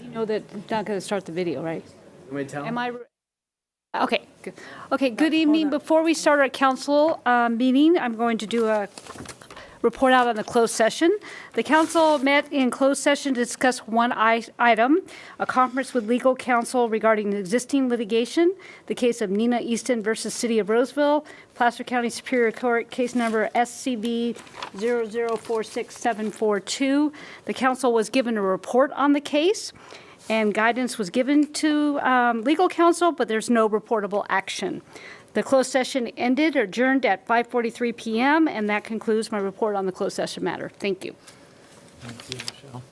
You know that I'm not going to start the video, right? You want me to tell? Am I? Okay. Good. Okay. Good evening. Before we start our council meeting, I'm going to do a report out on the closed session. The council met in closed session to discuss one item, a conference with legal counsel regarding existing litigation, the case of Nina Easton versus City of Roseville, Placer County Superior Court, case number SCB 0046742. The council was given a report on the case, and guidance was given to legal counsel, but there's no reportable action. The closed session ended or adjourned at 5:43 p.m., and that concludes my report on the closed session matter. Thank you. Thank you, Michelle.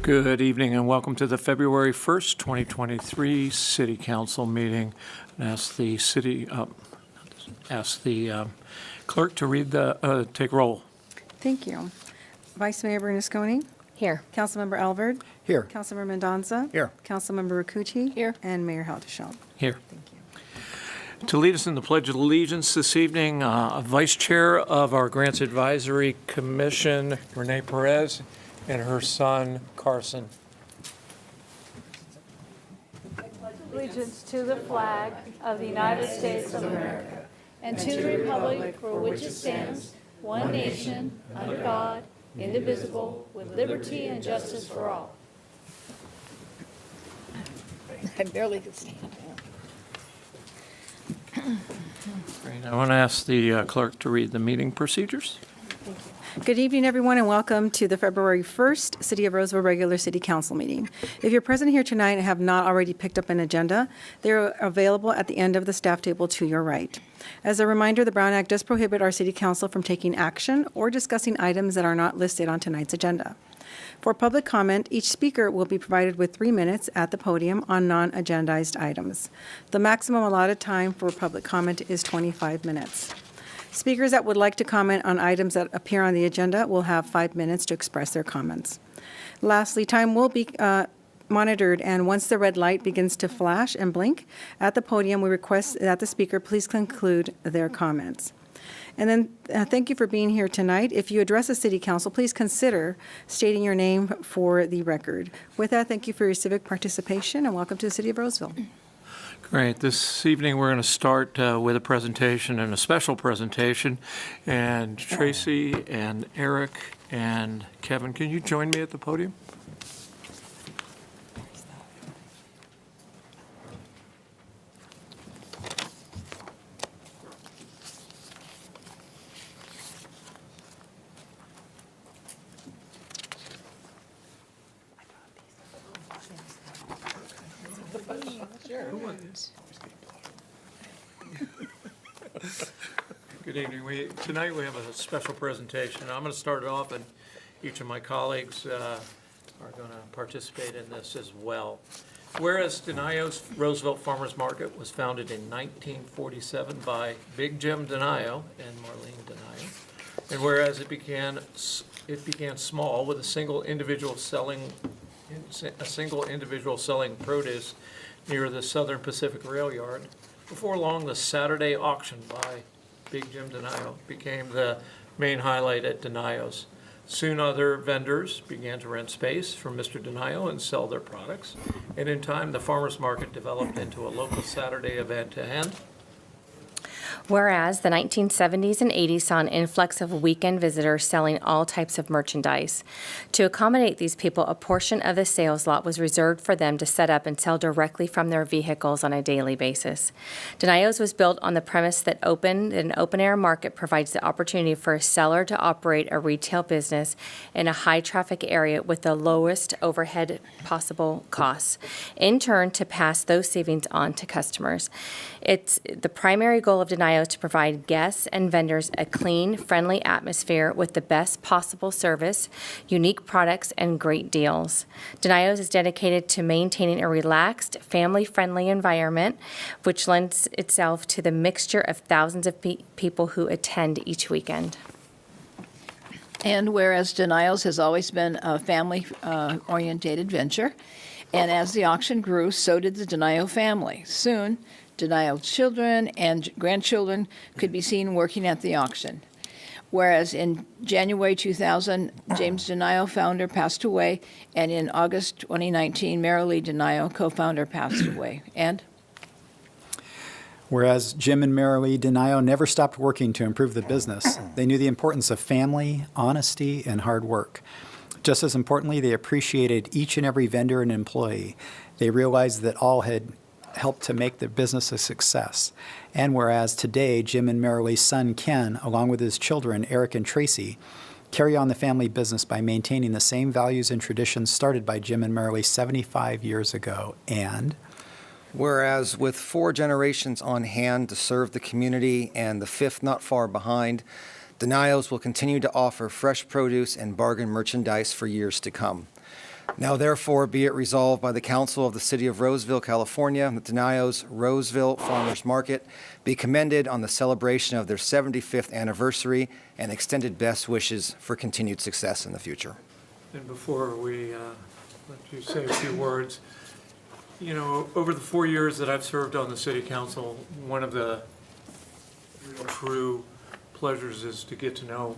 Good evening and welcome to the February 1st, 2023 City Council meeting. And ask the clerk to read take roll. Thank you. Vice Mayor Bernasconi. Here. Councilmember Alvord. Here. Councilmember Mendonsa. Here. Councilmember Roccucci. Here. And Mayor Houdesheldt. Here. Thank you. To lead us in the Pledge of Allegiance this evening, Vice Chair of our Grants Advisory Commission, Renee Perez, and her son, Carson. Allegiance to the flag of the United States of America and to the republic for which it stands, one nation, under God, indivisible, with liberty and justice for all. I barely could stand. Great. I want to ask the clerk to read the meeting procedures. Good evening, everyone, and welcome to the February 1st City of Roseville regular City Council meeting. If you're present here tonight and have not already picked up an agenda, they're available at the end of the staff table to your right. As a reminder, the Brown Act does prohibit our City Council from taking action or discussing items that are not listed on tonight's agenda. For public comment, each speaker will be provided with 3 minutes at the podium on non-agendized items. The maximum allotted time for public comment is 25 minutes. Speakers that would like to comment on items that appear on the agenda will have 5 minutes to express their comments. Lastly, time will be monitored, and once the red light begins to flash and blink at the podium, we request that the speaker please conclude their comments. And then thank you for being here tonight. If you address the City Council, please consider stating your name for the record. With that, thank you for your civic participation, and welcome to the City of Roseville. Great. This evening we're going to start with a presentation and a special presentation. And Tracy and Eric and Kevin, can you join me at the podium? Good evening. Tonight we have a special presentation. I'm going to start it off, and each of my colleagues are going to participate in this as well. Whereas Denio's Roseville Farmers Market was founded in 1947 by Big Jim Denio and Marlene Denio, and whereas it began small with a single individual selling produce near the Southern Pacific Rail Yard. Before long, the Saturday auction by Big Jim Denio became the main highlight at Denio's. Soon other vendors began to rent space from Mr. Denio and sell their products. And in time, the farmers market developed into a local Saturday event to end. Whereas the 1970s and 80s saw an influx of weekend visitors selling all types of merchandise. To accommodate these people, a portion of the sales lot was reserved for them to set up and sell directly from their vehicles on a daily basis. Denio's was built on the premise that an open-air market provides the opportunity for a seller to operate a retail business in a high-traffic area with the lowest overhead possible costs, in turn to pass those savings on to customers. It's the primary goal of Denio to provide guests and vendors a clean, friendly atmosphere with the best possible service, unique products, and great deals. Denio's is dedicated to maintaining a relaxed, family-friendly environment, which lends itself to the mixture of thousands of people who attend each weekend. And whereas Denio's has always been a family-orientated venture, and as the auction grew, so did the Denio family. Soon, Denio children and grandchildren could be seen working at the auction. Whereas in January 2000, James Denio, founder, passed away, and in August 2019, Marilee Denio, co-founder, passed away. And Whereas Jim and Marilee Denio never stopped working to improve the business, they knew the importance of family, honesty, and hard work. Just as importantly, they appreciated each and every vendor and employee. They realized that all had helped to make their business a success. And whereas today, Jim and Marilee's son, Ken, along with his children, Eric and Tracy, carry on the family business by maintaining the same values and traditions started by Jim and Marilee 75 years ago. And whereas with 4 generations on hand to serve the community and the 5th not far behind, Denio's will continue to offer fresh produce and bargain merchandise for years to come. Now, therefore, be it resolved by the Council of the City of Roseville, California, that Denio's Roseville Farmers Market be commended on the celebration of their 75th anniversary and extended best wishes for continued success in the future. And before we let you say a few words, you know, over the 4 years that I've served on the City Council, one of the real true pleasures is to get to know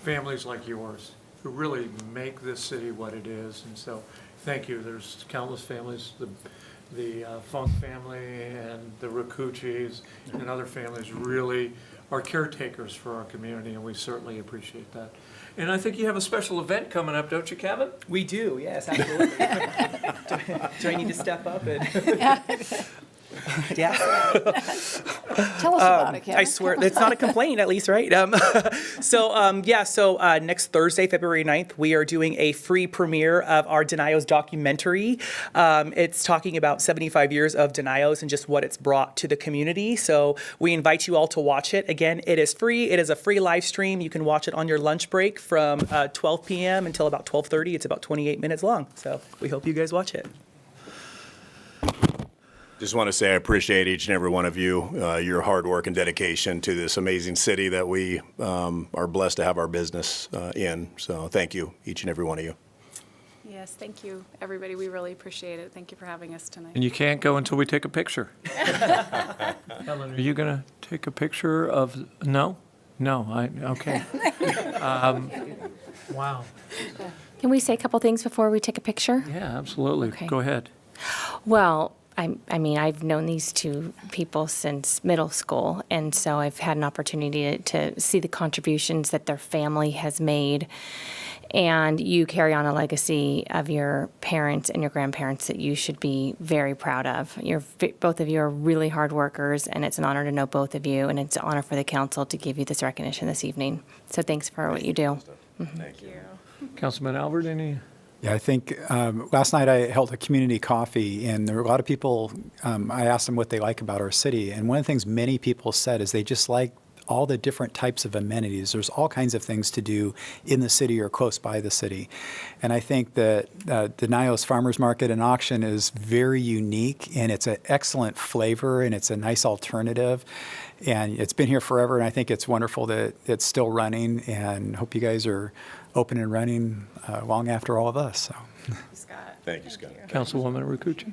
families like yours who really make this city what it is. And so thank you. There's countless families, the Funk family and the Roccuccis and other families really are caretakers for our community, and we certainly appreciate that. And I think you have a special event coming up, don't you, Kevin? We do, yes, absolutely. do I need to step up? Yeah. tell us about it, Kevin. I swear, it's not a complaint, at least, right? So next Thursday, February 9th, we are doing a free premiere of our Denio's documentary. It's talking about 75 years of Denio's and just what it's brought to the community. So we invite you all to watch it. Again, it is free. It is a free live stream. You can watch it on your lunch break from 12 p.m. until about 12:30. It's about 28 minutes long. So we hope you guys watch it. Just want to say I appreciate each and every one of you, your hard work and dedication to this amazing city that we are blessed to have our business in. So thank you, each and every one of you. Yes, thank you, everybody. We really appreciate it. Thank you for having us tonight. And you can't go until we take a picture. Helen, are you going to take a picture of, no? No, okay. Wow. Can we say a couple things before we take a picture? Yeah, absolutely. Okay. Go ahead. Well, I mean, I've known these two people since middle school, and so I've had an opportunity to see the contributions that their family has made. And you carry on a legacy of your parents and your grandparents that you should be very proud of. Both of you are really hard workers, and it's an honor to know both of you, and it's an honor for the council to give you this recognition this evening. So thanks for what you do. Thank you. Councilman Alvord, any? yeah, I think last night I held a community coffee, and there were a lot of people, I asked them what they like about our city. And one of the things many people said is they just like all the different types of amenities. There's all kinds of things to do in the city or close by the city. And I think that Denio's Farmers Market and Auction is very unique, and it's an excellent flavor, and it's a nice alternative. And it's been here forever, and I think it's wonderful that it's still running, and hope you guys are open and running long after all of us. So. Thank you, Scott. Councilwoman Roccucci?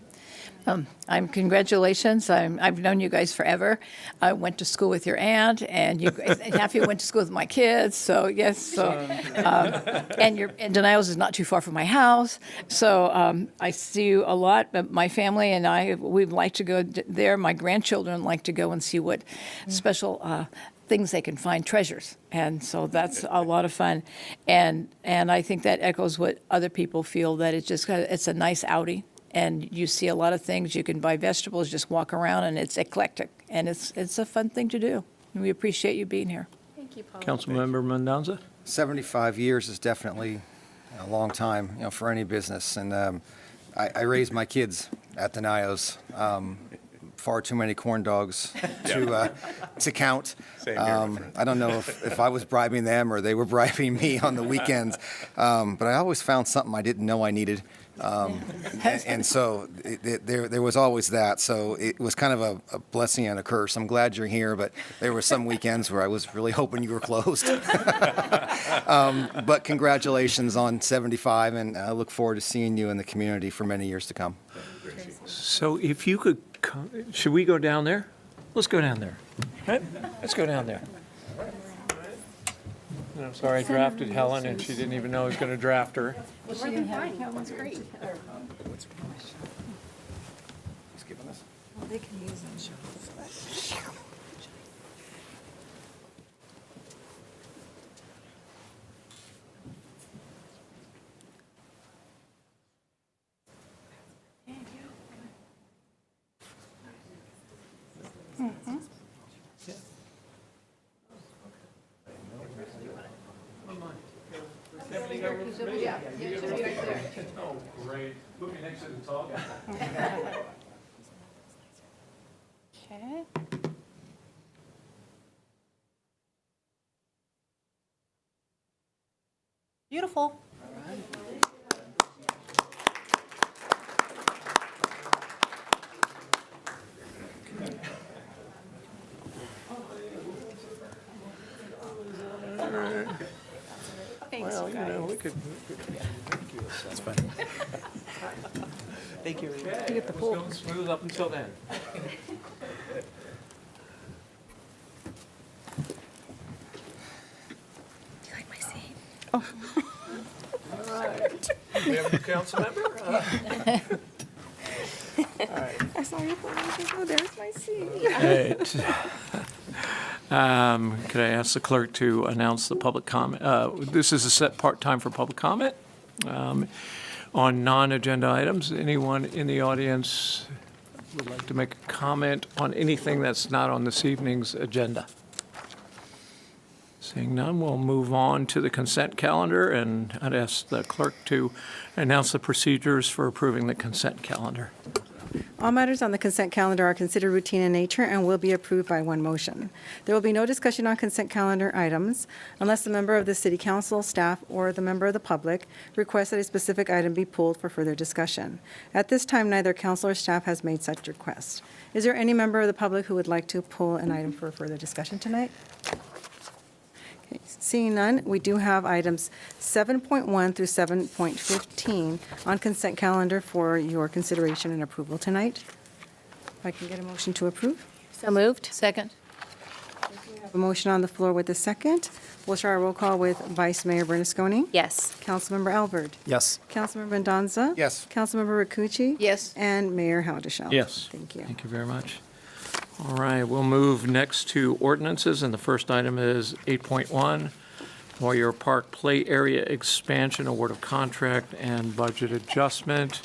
Congratulations. I've known you guys forever. I went to school with your aunt, and you guys, half of you went to school with my kids. So yes, and Denials is not too far from my house. So I see you a lot. But my family and I, we'd like to go there. My grandchildren like to go and see what special things they can find, treasures, and so that's a lot of fun. And I think that echoes what other people feel, that it's a nice outing. And you see a lot of things. You can buy vegetables, just walk around, and it's eclectic. And it's a fun thing to do. And we appreciate you being here. Thank you, Paul. Councilmember Mendonsa? 75 years is definitely a long time, for any business. And I raised my kids at Denio's. Far too many corn dogs to count. Same here, my friend. I don't know if I was bribing them or they were bribing me on the weekends, but I always found something I didn't know I needed. And so there was always that. So it was kind of a blessing and a curse. I'm glad you're here, but there were some weekends where I was really hoping you were closed. But congratulations on 75, and I look forward to seeing you in the community for many years to come. So if you could, should we go down there? Let's go down there. Right? Let's go down there. And I'm sorry I drafted Helen, and she didn't even know I was going to draft her. Helen's great. They can use them. Oh, great. Put me next to the tall guy. Okay. Beautiful. Thanks, Well, you guys. we could. That's fine. Thank you. Okay, let's go smooth up until then. Do you like my seat? All right. We have a new council member? I saw your phone. Oh, there's my seat. Could I ask the clerk to announce the public comment? This is a set part time for public comment on non-agenda items. Anyone in the audience would like to make a comment on anything that's not on this evening's agenda? Seeing none, we'll move on to the consent calendar, and I'd ask the clerk to announce the procedures for approving the consent calendar. All matters on the consent calendar are considered routine in nature and will be approved by one motion. There will be no discussion on consent calendar items unless the member of the city council, staff, or the member of the public requests that a specific item be pulled for further discussion. At this time, neither council or staff has made such request. Is there any member of the public who would like to pull an item for further discussion tonight? Okay, seeing none, we do have items 7.1 through 7.15 on consent calendar for your consideration and approval tonight. If I can get a motion to approve. So moved. Second. A motion on the floor with a second. We'll start our roll call with Vice Mayor Bernasconi. Yes. Councilmember Alvord. Yes. Councilmember Mendonsa. Yes. Councilmember Roccucci. Yes. And Mayor Houdesheldt. Yes. Thank you. Thank you very much. All right, we'll move next to ordinances, and the first item is 8.1, Warrior Park Play Area Expansion, Award of Contract and Budget Adjustment.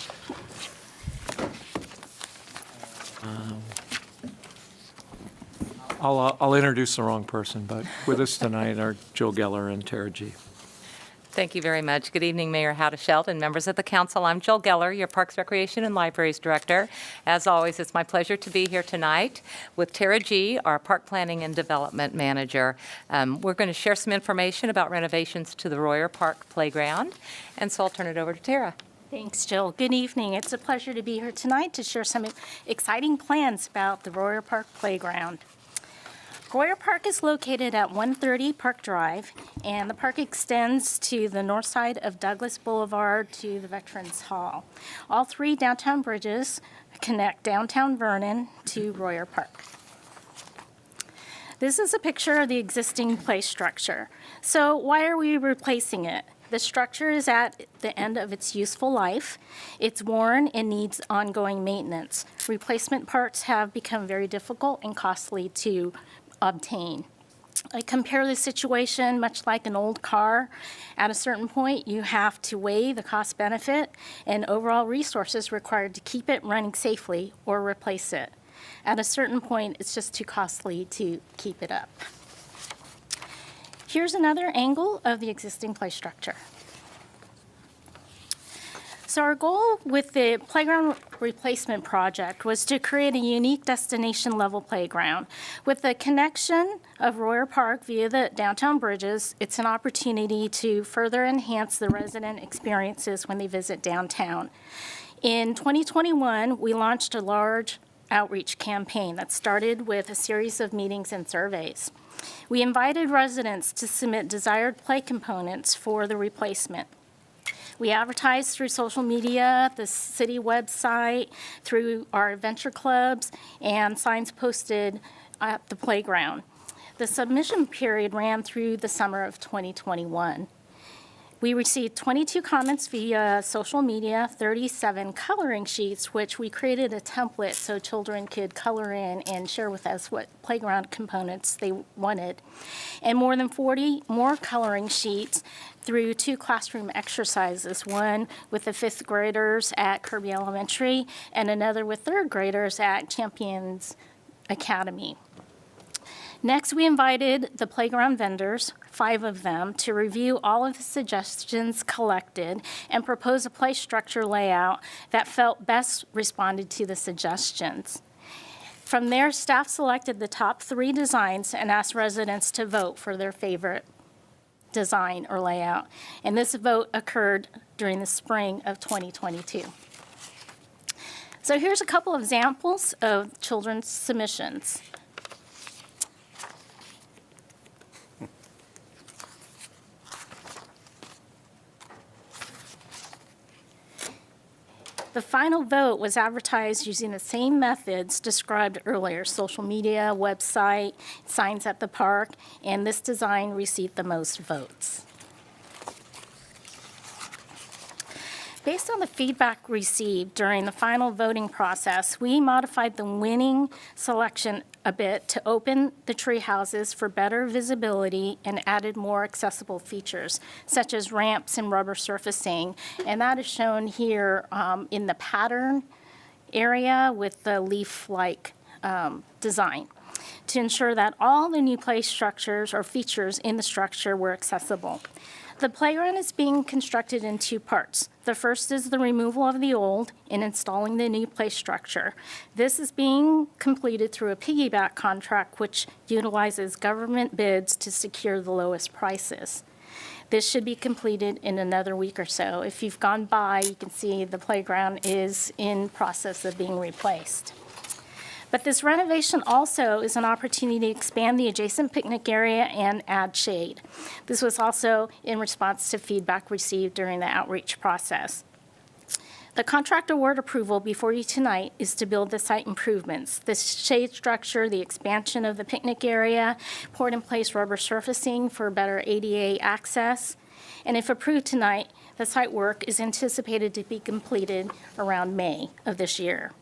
I'll introduce the wrong person, but with us tonight are Joe Geller and Tara G. Thank you very much. Good evening, Mayor Houdesheldt and members of the council. I'm Jill Geller, your Parks, Recreation, and Libraries Director. As always, it's my pleasure to be here tonight with Tara G., our Park Planning and Development Manager. We're going to share some information about renovations to the Royer Park Playground, and so I'll turn it over to Tara. Thanks, Jill. Good evening. It's a pleasure to be here tonight to share some exciting plans about the Royer Park Playground. Royer Park is located at 130 Park Drive, and the park extends to the north side of Douglas Boulevard to the Veterans Hall. All three downtown bridges connect downtown Vernon to Royer Park. This is a picture of the existing play structure. So why are we replacing it? The structure is at the end of its useful life. It's worn and needs ongoing maintenance. Replacement parts have become very difficult and costly to obtain. I compare the situation much like an old car. At a certain point, you have to weigh the cost benefit and overall resources required to keep it running safely or replace it. At a certain point, it's just too costly to keep it up. Here's another angle of the existing play structure. So our goal with the playground replacement project was to create a unique destination-level playground. With the connection of Royer Park via the downtown bridges, it's an opportunity to further enhance the resident experiences when they visit downtown. In 2021, we launched a large outreach campaign that started with a series of meetings and surveys. We invited residents to submit desired play components for the replacement. We advertised through social media, the city website, through our adventure clubs, and signs posted at the playground. The submission period ran through the summer of 2021. We received 22 comments via social media, 37 coloring sheets, which we created a template so children could color in and share with us what playground components they wanted, and more than 40 more coloring sheets through 2 classroom exercises, one with the 5th graders at Kirby Elementary and another with 3rd graders at Champions Academy. Next, we invited the playground vendors, 5 of them, to review all of the suggestions collected and propose a play structure layout that felt best responded to the suggestions. From there, staff selected the top 3 designs and asked residents to vote for their favorite design or layout. And this vote occurred during the spring of 2022. So here's a couple of examples of children's submissions. The final vote was advertised using the same methods described earlier: social media, website, signs at the park, and this design received the most votes. Based on the feedback received during the final voting process, we modified the winning selection a bit to open the tree houses for better visibility and added more accessible features, such as ramps and rubber surfacing. And that is shown here in the pattern area with the leaf-like design, to ensure that all the new play structures or features in the structure were accessible. The playground is being constructed in 2 parts. The first is the removal of the old and installing the new play structure. This is being completed through a piggyback contract, which utilizes government bids to secure the lowest prices. This should be completed in another week or so. If you've gone by, you can see the playground is in process of being replaced. But this renovation also is an opportunity to expand the adjacent picnic area and add shade. This was also in response to feedback received during the outreach process. The contract award approval before you tonight is to build the site improvements: the shade structure, the expansion of the picnic area, poured in place rubber surfacing for better ADA access. And if approved tonight, the site work is anticipated to be completed around May of this year.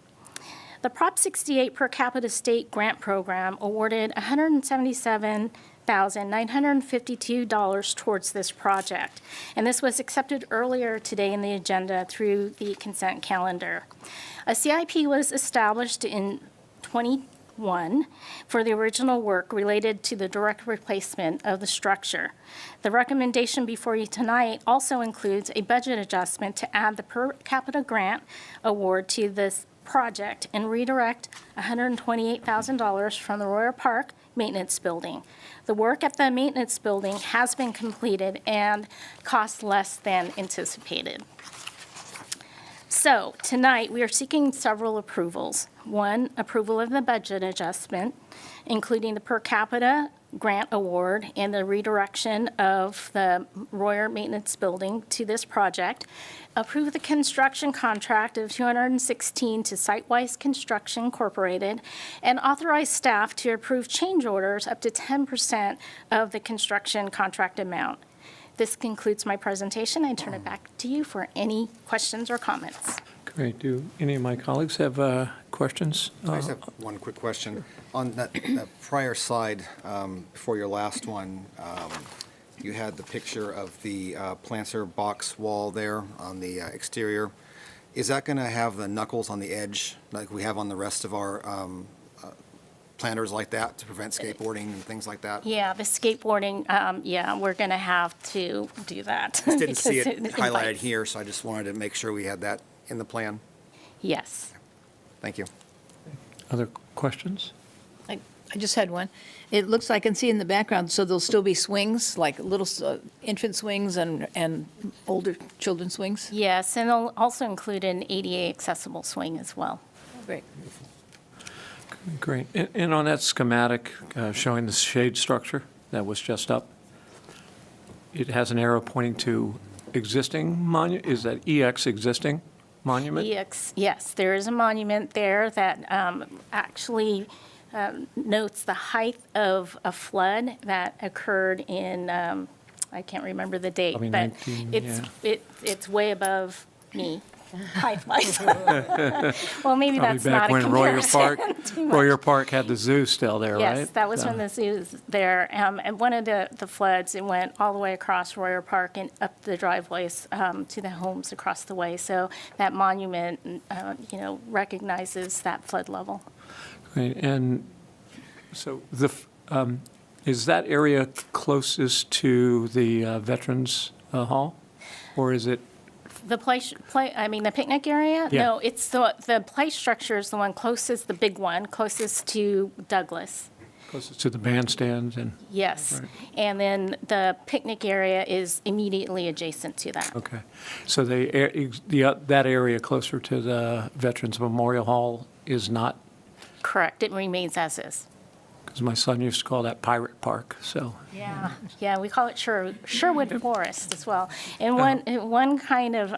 The Prop 68 per capita state grant program awarded $177,952 towards this project, and this was accepted earlier today in the agenda through the consent calendar. A CIP was established in 1 for the original work related to the direct replacement of the structure. The recommendation before you tonight also includes a budget adjustment to add the per capita grant award to this project and redirect $128,000 from the Royer Park Maintenance Building. The work at the maintenance building has been completed and cost less than anticipated. So tonight, we are seeking several approvals. One, approval of the budget adjustment, including the per capita grant award and the redirection of the Royer Maintenance Building to this project. Approve the construction contract of $216 to Sitewise Construction Incorporated, and authorize staff to approve change orders up to 10% of the construction contract amount. This concludes my presentation. I turn it back to you for any questions or comments. Great. Do any of my colleagues have questions? I just have one quick question. On that prior slide, before your last one, you had the picture of the planter box wall there on the exterior. Is that going to have the knuckles on the edge like we have on the rest of our planters like that to prevent skateboarding and things like that? Yeah, the skateboarding, yeah, we're going to have to do that. Just didn't see it because highlighted invites- here, so I just wanted to make sure we had that in the plan. Yes. Thank you. Other questions? I just had one. It looks like I can see in the background, so there'll still be swings, like little infant swings and older children's swings? Yes, and it'll also include an ADA accessible swing as well. Great. Great. And on that schematic showing the shade structure that was just up, it has an arrow pointing to existing monument. Is that EX existing monument? Yes, there is a monument there that actually notes the height of a flood that occurred in, I can't remember the date, Probably but 19, it's way above me, height-wise. Well, maybe Probably that's back not a when comparison. Royer Park had the zoo still there, right? Yes, that was when the zoo was there. And one of the floods, it went all the way across Royer Park and up the driveways to the homes across the way. So that monument, recognizes that flood level. Right, and so is that area closest to the Veterans Hall? Or is it? The the picnic area? Yeah. No, it's the play structure is the one closest, the big one, closest to Douglas. Closest to the bandstands and? Yes. Right. And then the picnic area is immediately adjacent to that. Okay. So that area closer to the Veterans Memorial Hall is not? Correct. It remains as is. Because my son used to call that Pirate Park, so. Yeah, we call it Sherwood Forest as well. And one kind of,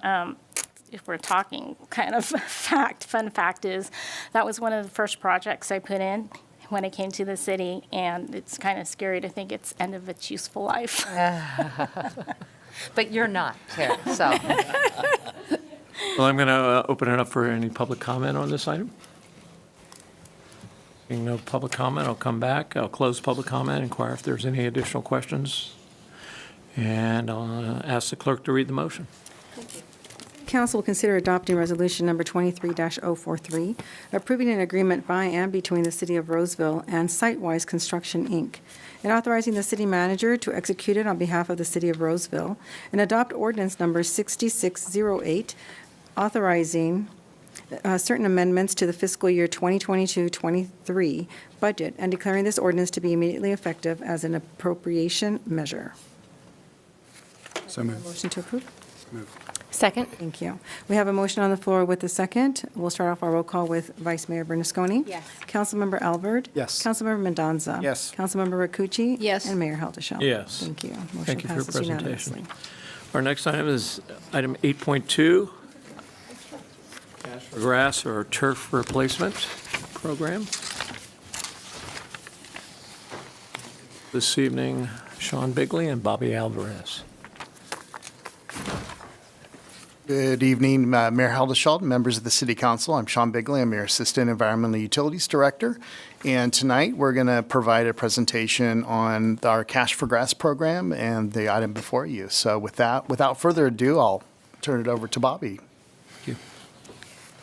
if we're talking kind of fun fact is, that was one of the first projects I put in when I came to the city, and it's kind of scary to think it's end of its useful life. But you're not, Tara, so. Well, I'm going to open it up for any public comment on this item. Being no public comment, I'll come back. I'll close public comment, inquire if there's any additional questions. And I'll ask the clerk to read the motion. Council will consider adopting Resolution Number 23-043, approving an agreement by and between the City of Roseville and Sitewise Construction, Inc., and authorizing the city manager to execute it on behalf of the City of Roseville, and adopt ordinance number 6608, authorizing certain amendments to the fiscal year 2022-23 budget, and declaring this ordinance to be immediately effective as an appropriation measure. So moved. Motion to approve? Second? Thank you. We have a motion on the floor with a second. We'll start off our roll call with Vice Mayor Bernasconi. Yes. Councilmember Alvord. Yes. Councilmember Mendonsa. Yes. Councilmember Roccucci. Yes. And Mayor Houdesheldt. Yes. Thank you. Motion Thank you for your passes presentation. unanimously. Our next item is item 8.2, cash for grass or turf replacement program. This evening, Sean Bigley and Bobby Alvarez. Good evening, Mayor Houdesheldt, members of the City Council. I'm Sean Bigley. I'm your Assistant Environmental Utilities Director. And tonight, we're going to provide a presentation on our Cash for Grass program and the item before you. So with that, without further ado, I'll turn it over to Bobby.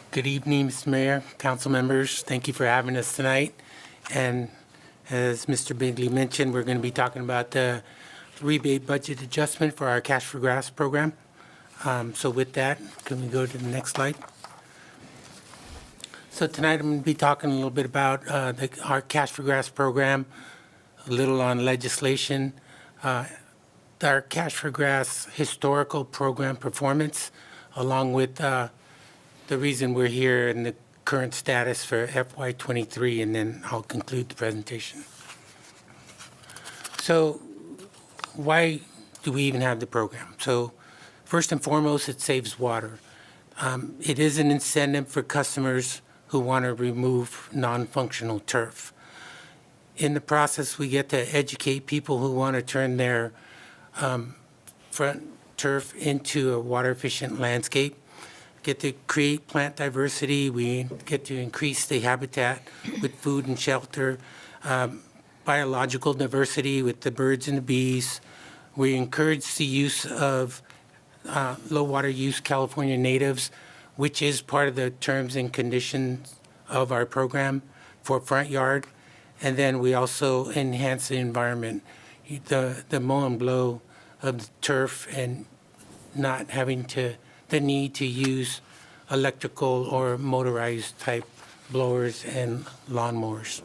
Good evening, Mr. Mayor, council members. Thank you for having us tonight. And as Mr. Bigley mentioned, we're going to be talking about the rebate budget adjustment for our Cash for Grass program. So with that, can we go to the next slide? So tonight I'm going to be talking a little bit about our Cash for Grass program, a little on legislation, our Cash for Grass historical program performance, along with the reason we're here and the current status for FY23, and then I'll conclude the presentation. So why do we even have the program? So first and foremost, it saves water. It is an incentive for customers who want to remove non-functional turf. In the process, we get to educate people who want to turn their front turf into a water-efficient landscape, get to create plant diversity, we get to increase the habitat with food and shelter, biological diversity with the birds and the bees. We encourage the use of low water use California natives, which is part of the terms and conditions of our program for front yard. And then we also enhance the environment, the mow and blow of the turf and not having the need to use electrical or motorized type blowers and lawnmowers.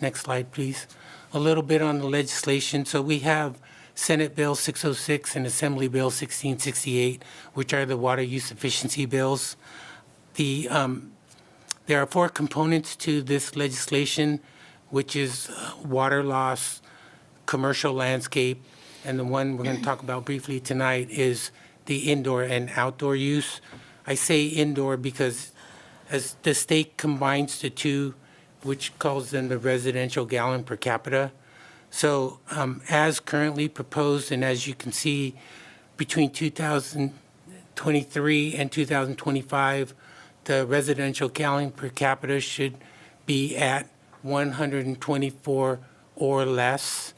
Next slide, please. A little bit on the legislation. So we have Senate Bill 606 and Assembly Bill 1668, which are the water use efficiency bills. There are 4 components to this legislation, which is water loss, commercial landscape, and the one we're going to talk about briefly tonight is the indoor and outdoor use. I say indoor because as the state combines the two, which calls them the residential gallon per capita. So as currently proposed, and as you can see, between 2023 and 2025, the residential gallon per capita should be at 124 or less.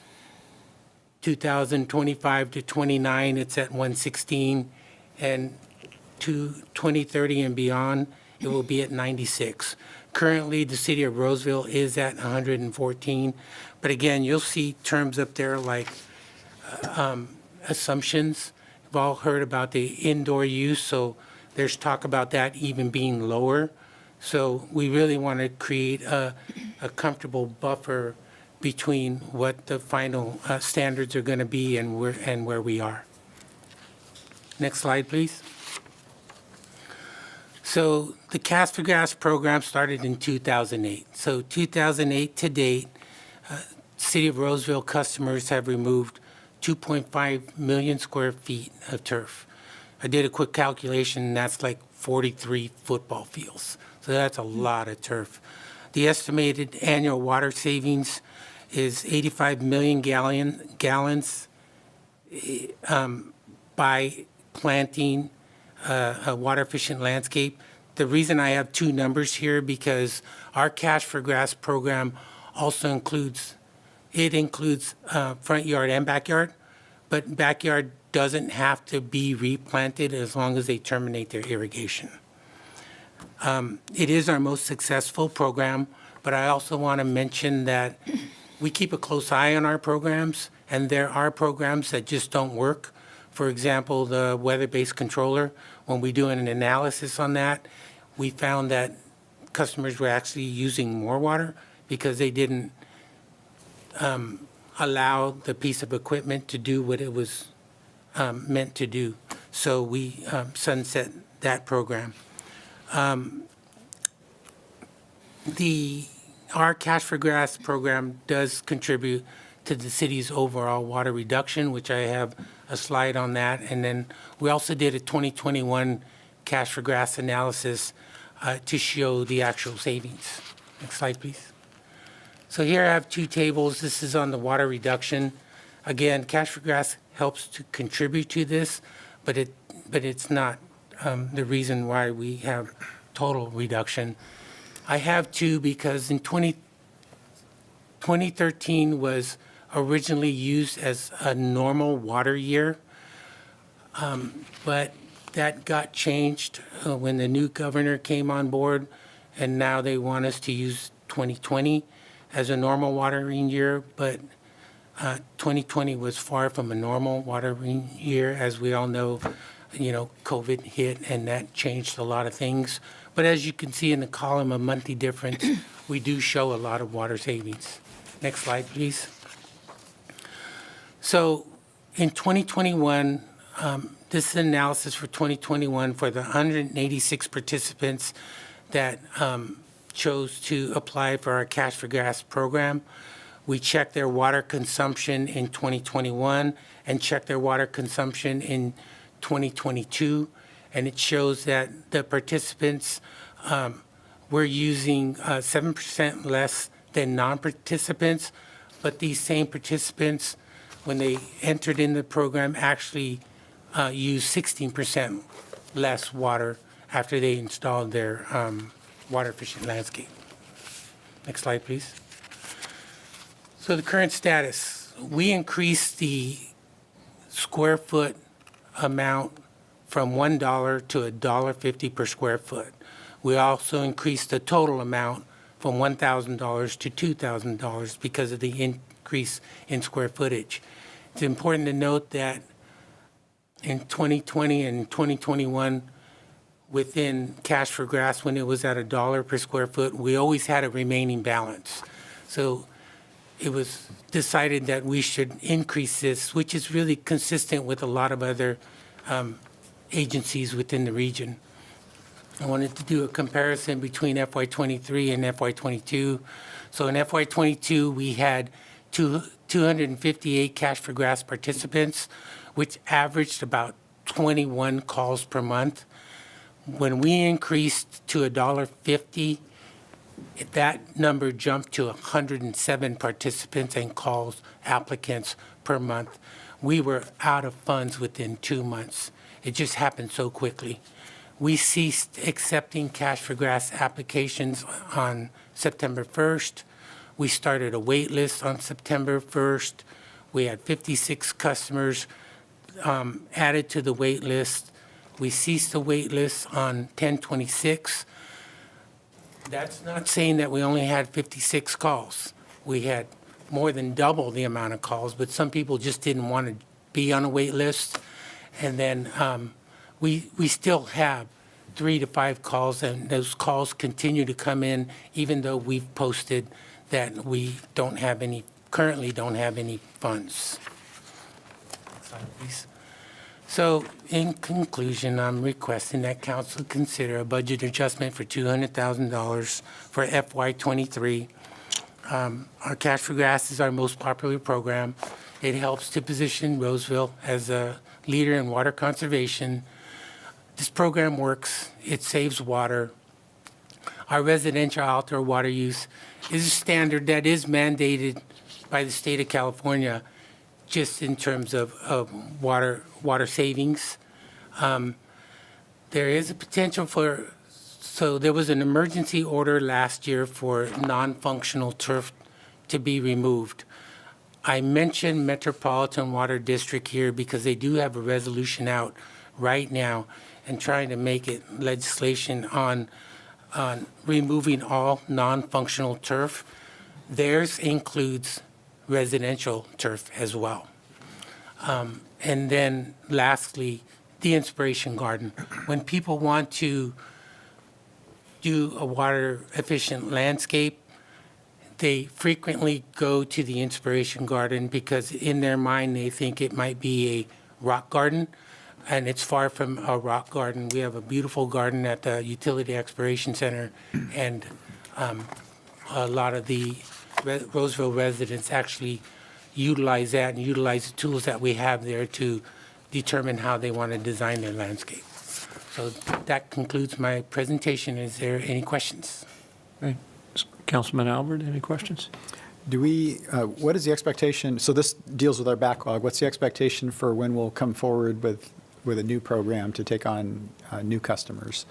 2025 to 29, it's at 116, and to 2030 and beyond, it will be at 96. Currently, the city of Roseville is at 114, but again, you'll see terms up there like assumptions. We've all heard about the indoor use, so there's talk about that even being lower. So we really want to create a comfortable buffer between what the final standards are going to be and where we are. Next slide, please. So the Cash for Grass program started in 2008. So 2008 to date, City of Roseville customers have removed 2.5 million square feet of turf. I did a quick calculation, and that's like 43 football fields. So that's a lot of turf. The estimated annual water savings is 85 million gallons by planting a water-efficient landscape. The reason I have 2 numbers here because our Cash for Grass program also includes front yard and backyard, but backyard doesn't have to be replanted as long as they terminate their irrigation. It is our most successful program, but I also want to mention that we keep a close eye on our programs, and there are programs that just don't work. For example, the weather-based controller, when we do an analysis on that, we found that customers were actually using more water because they didn't allow the piece of equipment to do what it was meant to do. So we sunset that program. Our Cash for Grass program does contribute to the city's overall water reduction, which I have a slide on that. And then we also did a 2021 Cash for Grass analysis to show the actual savings. Next slide, please. So here I have 2 tables. This is on the water reduction. Again, Cash for Grass helps to contribute to this, but it's not the reason why we have total reduction. I have 2 because in 2013 was originally used as a normal water year, but that got changed when the new governor came on board, and now they want us to use 2020. as a normal watering year, but 2020 was far from a normal watering year. As we all know, COVID hit and that changed a lot of things. But as you can see in the column of monthly difference, we do show a lot of water savings. Next slide, please. So in 2021, this is analysis for 2021 for the 186 participants that chose to apply for our Cash for Gas program. We checked their water consumption in 2021 and checked their water consumption in 2022, and it shows that the participants were using 7% less than non-participants, but these same participants, when they entered in the program, actually used 16% less water after they installed their water-efficient landscape. Next slide, please. So the current status, we increased the square foot amount from $1 to $1.50 per square foot. We also increased the total amount from $1,000 to $2,000 because of the increase in square footage. It's important to note that in 2020 and 2021, within Cash for Grass, when it was at $1 per square foot, we always had a remaining balance. So it was decided that we should increase this, which is really consistent with a lot of other agencies within the region. I wanted to do a comparison between FY23 and FY22. So in FY22, we had 258 Cash for Grass participants, which averaged about 21 calls per month. When we increased to $1.50, that number jumped to 107 participants and calls applicants per month. We were out of funds within 2 months. It just happened so quickly. We ceased accepting Cash for Grass applications on September 1st. We started a wait list on September 1st. We had 56 customers added to the wait list. We ceased the wait list on 10/26. That's not saying that we only had 56 calls. We had more than double the amount of calls, but some people just didn't want to be on a wait list. And then we still have 3 to 5 calls, and those calls continue to come in, even though we've posted that we currently don't have any funds. Slide, please. So in conclusion, I'm requesting that council consider a budget adjustment for $200,000 for FY23. Our Cash for Grass is our most popular program. It helps to position Roseville as a leader in water conservation. This program works. It saves water. Our residential outdoor water use is a standard that is mandated by the state of California, just in terms of water savings. There is a potential so there was an emergency order last year for non-functional turf to be removed. I mentioned Metropolitan Water District here because they do have a resolution out right now and trying to make it legislation on removing all non-functional turf. Theirs includes residential turf as well. And then lastly, the Inspiration Garden. When people want to do a water efficient landscape, they frequently go to the Inspiration Garden because in their mind they think it might be a rock garden, and it's far from a rock garden. We have a beautiful garden at the Utility Exploration Center, and a lot of the Roseville residents actually utilize that and utilize the tools that we have there to determine how they want to design their landscape. So that concludes my presentation. Is there any questions? Okay. Councilman Alvord, any questions? What is the expectation? So this deals with our backlog. What's the expectation for when we'll come forward with a new program to take on new customers?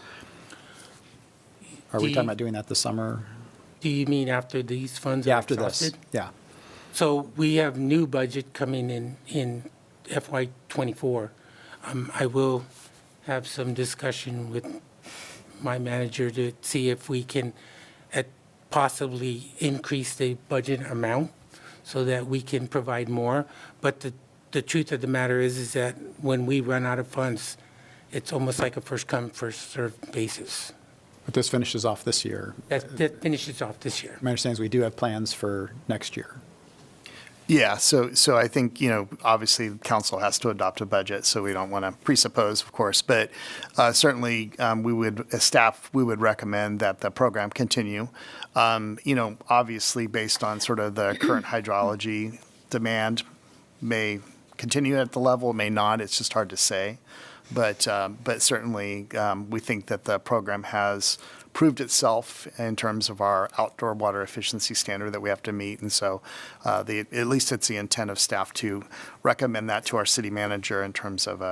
Are we talking about doing that this summer? Do you mean after these funds are after exhausted? this, yeah. So we have new budget coming in FY24. I will have some discussion with my manager to see if we can, possibly increase the budget amount so that we can provide more. But the truth of the matter is that when we run out of funds, it's almost like a first come, first served basis. But this finishes off this year. That finishes off this year. My understanding is we do have plans for next year. Yeah, so I think, obviously council has to adopt a budget, so we don't want to presuppose, of course, but certainly as staff, we would recommend that the program continue. Obviously based on sort of the current hydrology, demand may continue at the level, may not, it's just hard to say. But certainly we think that the program has proved itself in terms of our outdoor water efficiency standard that we have to meet. And so at least it's the intent of staff to recommend that to our city manager in terms of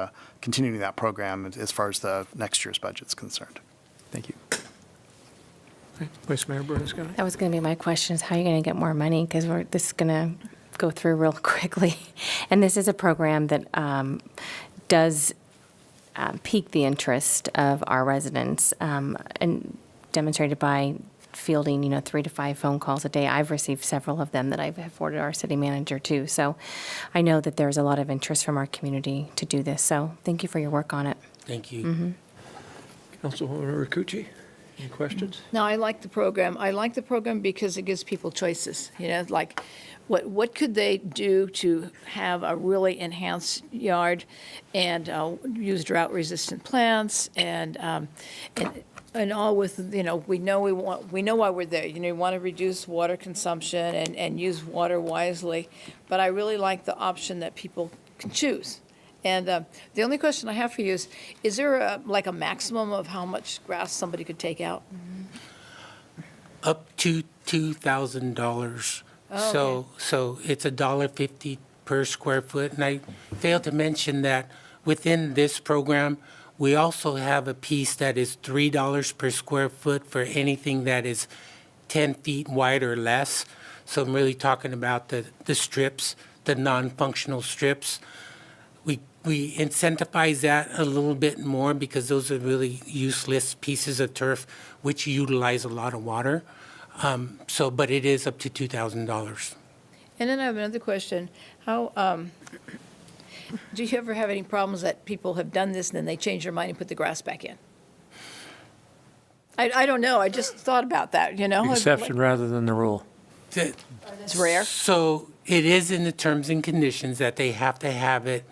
continuing that program as far as the next year's budget is concerned. Thank you. Vice Mayor Bernasconi. That was going to be my question, is how are you going to get more money? Because this is going to go through real quickly. And this is a program that does pique the interest of our residents, and demonstrated by fielding, 3 to 5 phone calls a day. I've received several of them that I've forwarded our city manager too. So I know that there's a lot of interest from our community to do this. So thank you for your work on it. Thank you. Mm-hmm. Councilwoman Roccucci, any questions? No, I like the program. I like the program because it gives people choices, like what could they do to have a really enhanced yard and use drought-resistant plants and all with, we know why we're there. We want to reduce water consumption and use water wisely. But I really like the option that people can choose. And the only question I have for you is there a maximum of how much grass somebody could take out? Up to $2,000. Oh, So it's $1.50 per square foot. And I failed to mention that within this program, we also have a piece that is $3 per square foot for anything that is 10 feet wide or less. So I'm really talking about the strips, the non-functional strips. We incentivize that a little bit more because those are really useless pieces of turf which utilize a lot of water. But it is up to $2,000. And then I have another question. How, do you ever have any problems that people have done this and then they change their mind and put the grass back in? I don't know. I just thought about that, The exception rather than the rule. It's rare. So it is in the terms and conditions that they have to have it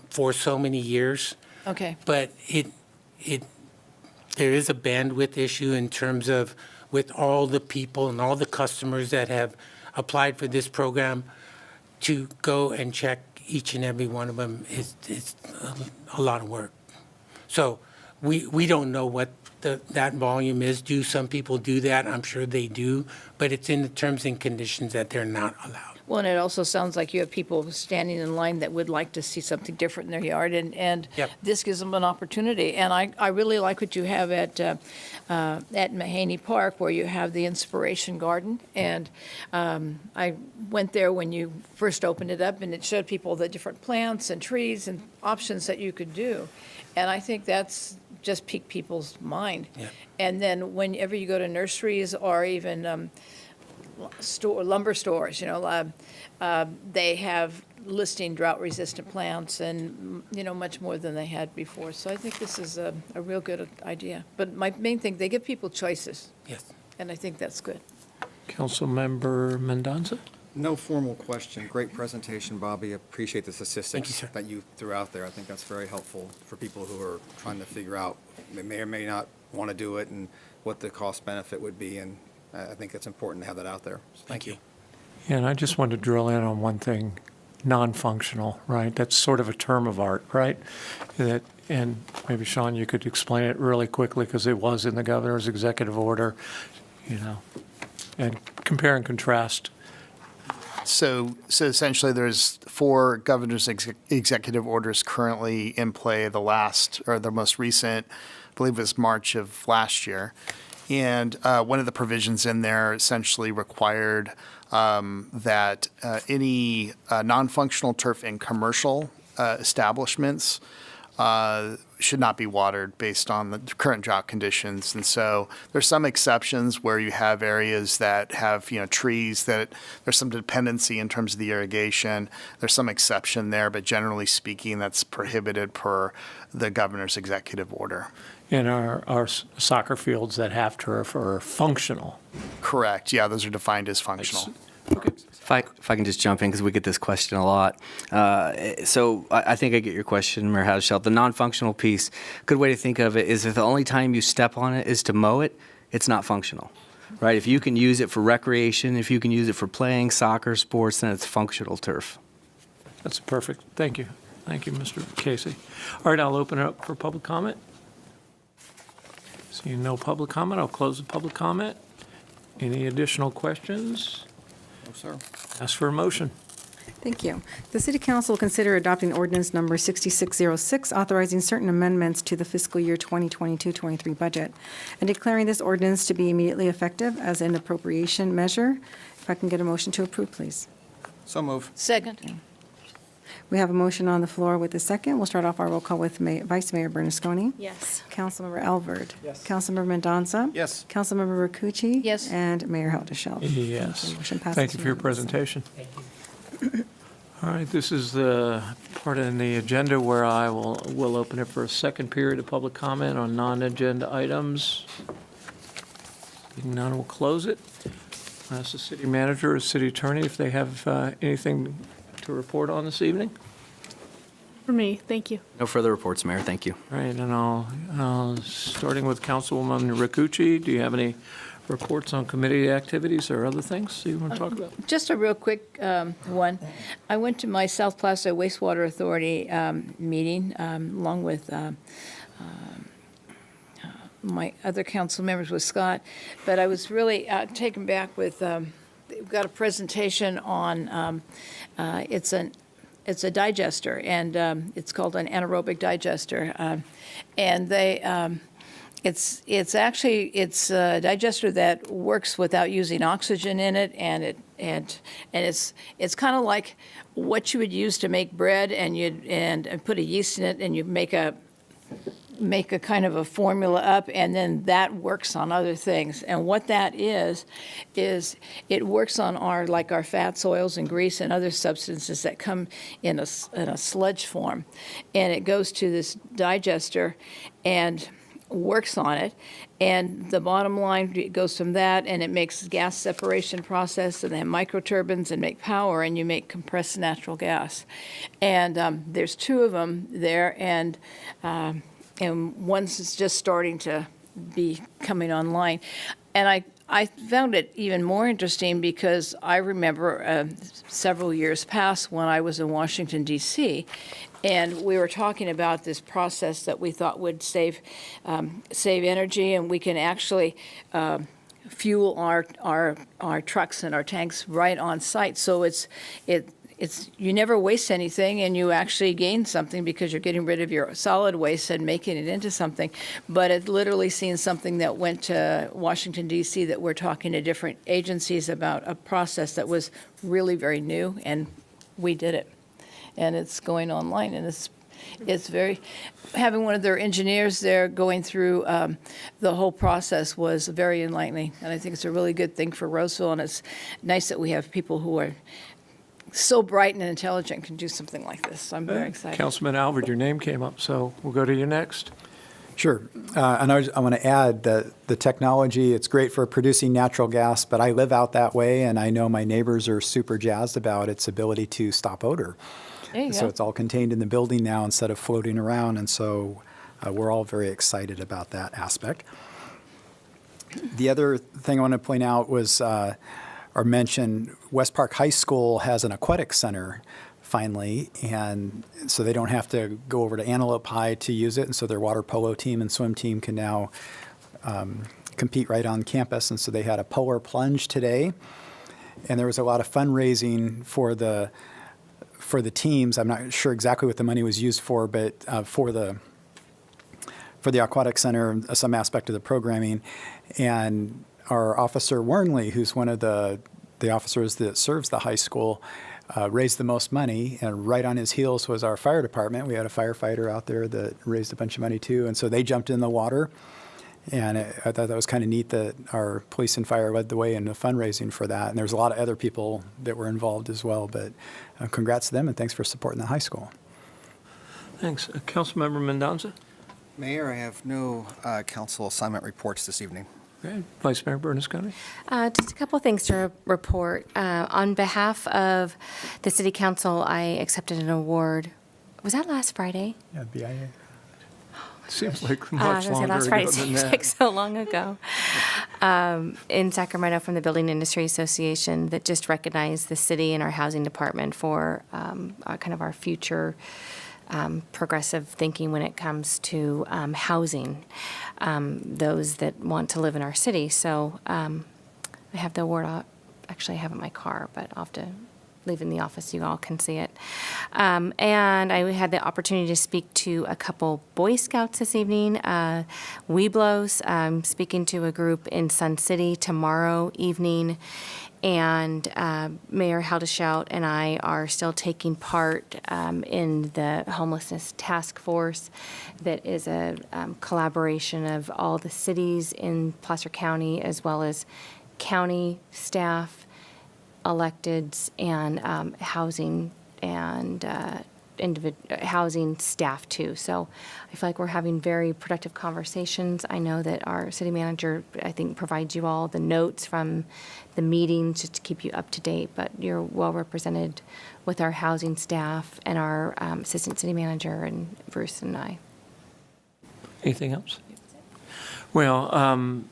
for so many years. Okay. But there is a bandwidth issue in terms of with all the people and all the customers that have applied for this program, to go and check each and every one of them is a lot of work. So we don't know what that volume is. Do some people do that? I'm sure they do, but it's in the terms and conditions that they're not allowed. Well, and it also sounds like you have people standing in line that would like to see something different in their yard, and Yep. this gives them an opportunity. And I really like what you have at Mahaney Park, where you have the Inspiration Garden. And I went there when you first opened it up, and it showed people the different plants and trees and options that you could do. And I think that's just piqued people's mind. Yeah. And then whenever you go to nurseries or even lumber stores, they have listing drought-resistant plants and, much more than they had before. So I think this is a real good idea. But my main thing, they give people choices. Yes. And I think that's good. Councilmember Mendonsa? No formal question. Great presentation, Bobby. Appreciate the statistics Thank you, sir. that you threw out there. I think that's very helpful for people who are trying to figure out, they may or may not want to do it, and what the cost benefit would be. And I think it's important to have that out there. So Thank you. Yeah, and I just wanted to drill in on one thing, non-functional, right? That's sort of a term of art, right? And maybe, Sean, you could explain it really quickly because it was in the governor's executive order, and compare and contrast. So essentially, there's 4 governor's executive orders currently in play. The most recent, I believe, was March of last year. And one of the provisions in there essentially required that any non-functional turf in commercial establishments should not be watered based on the current drought conditions. And so there's some exceptions where you have areas that have, trees that there's some dependency in terms of the irrigation. There's some exception there, but generally speaking, that's prohibited per the governor's executive order. And our soccer fields that have turf are functional. Correct. Yeah, those are defined as functional. If I can just jump in, because we get this question a lot. So I think I get your question, Mayor Houdesheldt. The non-functional piece, good way to think of it is if the only time you step on it is to mow it, it's not functional, right? If you can use it for recreation, if you can use it for playing soccer, sports, then it's functional turf. That's perfect. Thank you. Thank you, Mr. Casey. All right, I'll open it up for public comment. Seeing no public comment, I'll close the public comment. Any additional questions? No, sir. Ask for a motion. Thank you. The City Council will consider adopting ordinance number 6606, authorizing certain amendments to the fiscal year 2022-23 budget, and declaring this ordinance to be immediately effective as an appropriation measure. If I can get a motion to approve, please. So move. Second. We have a motion on the floor with a second. We'll start off our roll call with Vice Mayor Bernasconi. Yes. Councilmember Alvord. Yes. Councilmember Mendonsa. Yes. Councilmember Roccucci. Yes. And Mayor Houdesheldt. Yes. Motion passes Thank you for your unanimously. presentation. All right, this is the part in the agenda where we'll open it for a second period of public comment on non-agenda items. Being none, we'll close it. Ask the city manager or city attorney if they have anything to report on this evening. For me, thank you. No further reports, Mayor. Thank you. All right, and I'll starting with Councilwoman Roccucci, do you have any reports on committee activities or other things you want to talk about? Just a real quick one. I went to my South Plaza Wastewater Authority meeting along with my other council members with Scott, but I was really taken back with, we've got a presentation on, it's a digester, and it's called an anaerobic digester, and they, it's actually a digester that works without using oxygen in it, and it's kind of like what you would use to make bread, and put a yeast in it, and you make a kind of a formula up, and then that works on other things. And what that is it works on our fats, oils, and grease and other substances that come in a sludge form. And it goes to this digester and works on it. And the bottom line, it goes from that, and it makes gas separation process, and then microturbines, and make power, and you make compressed natural gas. And there's two of them there, and one's just starting to be coming online. And I found it even more interesting because I remember several years past when I was in Washington, D.C., and we were talking about this process that we thought would save energy, and we can actually fuel our trucks and our tanks right on site. So it's you never waste anything, and you actually gain something because you're getting rid of your solid waste and making it into something. But it literally seen something that went to Washington, D.C., that we're talking to different agencies about a process that was really very new, and we did it. And it's going online, and it's very, having one of their engineers there going through the whole process was very enlightening. And I think it's a really good thing for Roseville, and it's nice that we have people who are so bright and intelligent can do something like this. So I'm very excited. Councilman Alvord, your name came up, so we'll go to you next. Sure. And I want to add that the technology, it's great for producing natural gas, but I live out that way, and I know my neighbors are super jazzed about its ability to stop odor. There you So go. it's all contained in the building now instead of floating around, and so we're all very excited about that aspect. The other thing I want to point out was, or mention, West Park High School has an aquatic center finally, and so they don't have to go over to Antelope High to use it, and so their water polo team and swim team can now compete right on campus, and so they had a polar plunge today, and there was a lot of fundraising for the teams. I'm not sure exactly what the money was used for, but for the aquatic center, some aspect of the programming, and our officer Warnley, who's one of the officers that serves the high school, raised the most money, and right on his heels was our fire department. We had a firefighter out there that raised a bunch of money too, and so they jumped in the water. And I thought that was kind of neat that our police and fire led the way in the fundraising for that. And there's a lot of other people that were involved as well. But congrats to them, and thanks for supporting the high school. Thanks. Councilmember Mendonsa? Mayor, I have no council assignment reports this evening. Okay. Vice Mayor Bernasconi? Just a couple of things to report. On behalf of the City Council, I accepted an award. Was that last Friday? Yeah, BIA. Seems like I much was gonna say longer last ago Friday. than Seems that. like so long ago. In Sacramento, from the Building Industry Association, that just recognized the city and our housing department for kind of our future progressive thinking when it comes to housing those that want to live in our city. So I have the award. Actually, I have it in my car, but I'll have to leave in the office. You all can see it. And I had the opportunity to speak to a couple Boy Scouts this evening. Weeblos. I'm speaking to a group in Sun City tomorrow evening. And Mayor Houdesheldt and I are still taking part in the homelessness task force that is a collaboration of all the cities in Placer County, as well as county staff, electeds, and housing and housing staff too. So I feel like we're having very productive conversations. I know that our city manager, I think, provides you all the notes from the meetings just to keep you up to date, but you're well represented with our housing staff and our assistant city manager and Bruce and I. Anything else? Well,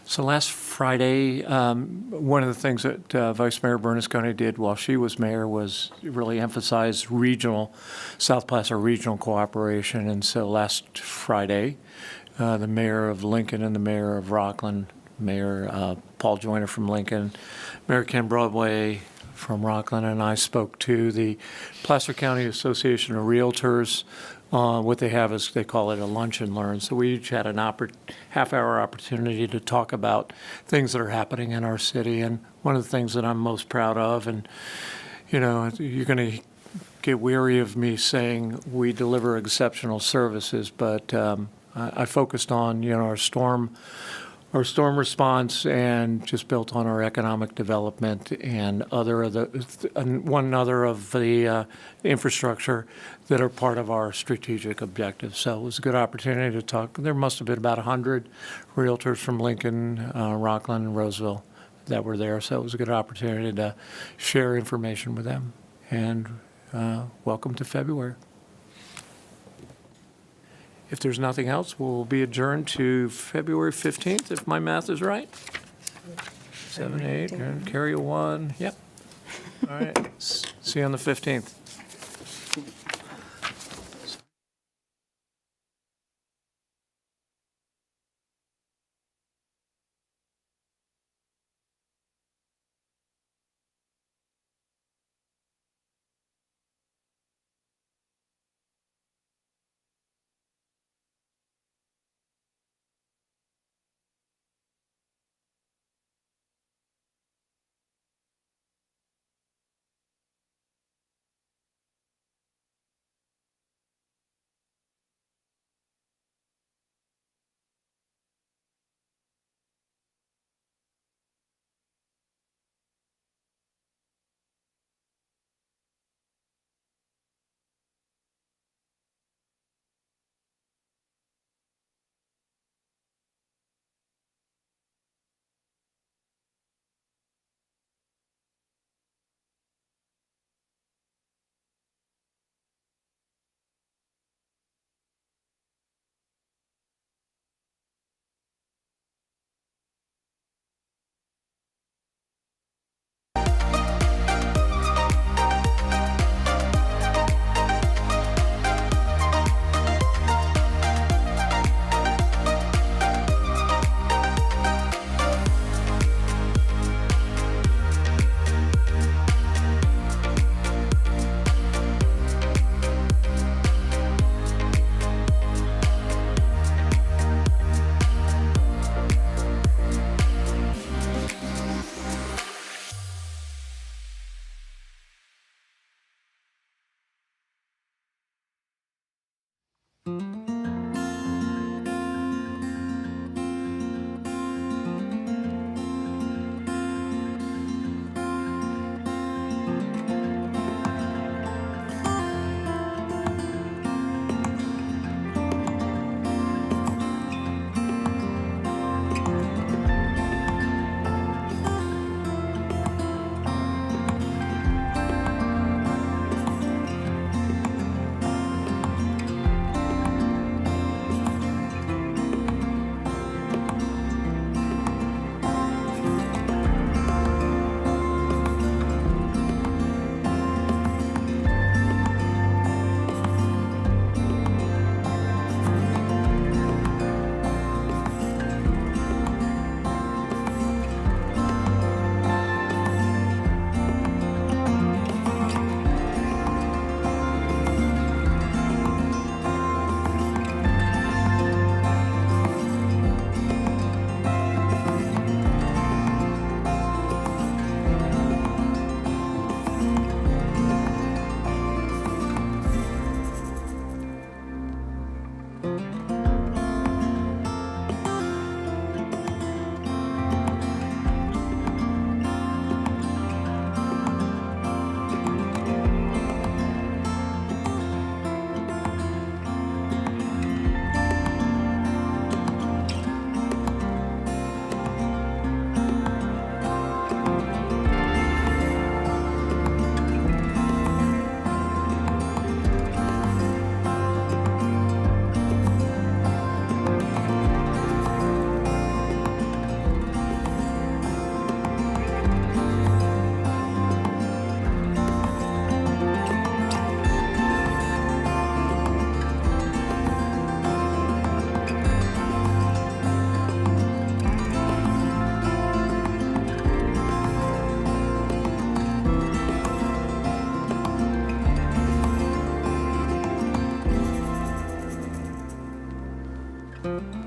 so last Friday, one of the things that Vice Mayor Bernasconi did while she was mayor was really emphasize South Placer regional cooperation. And so last Friday, the mayor of Lincoln and the mayor of Rockland, Mayor Paul Joyner from Lincoln, Mayor Ken Broadway from Rockland, and I spoke to the Placer County Association of Realtors. What they have is, they call it a lunch and learn. So we each had an half-hour opportunity to talk about things that are happening in our city. And one of the things that I'm most proud of, and you know, you're going to get weary of me saying we deliver exceptional services, but I focused on, you know, our storm response, and just built on our economic development and one other of the infrastructure that are part of our strategic objectives. So it was a good opportunity to talk. There must have been about 100 realtors from Lincoln, Rockland, and Roseville that were there. So it was a good opportunity to share information with them. And welcome to February. If there's nothing else, we'll be adjourned to February 15th, if my math is right. 7, 8, and carry a 1. Yep. All right. See you on the 15th. adjourned.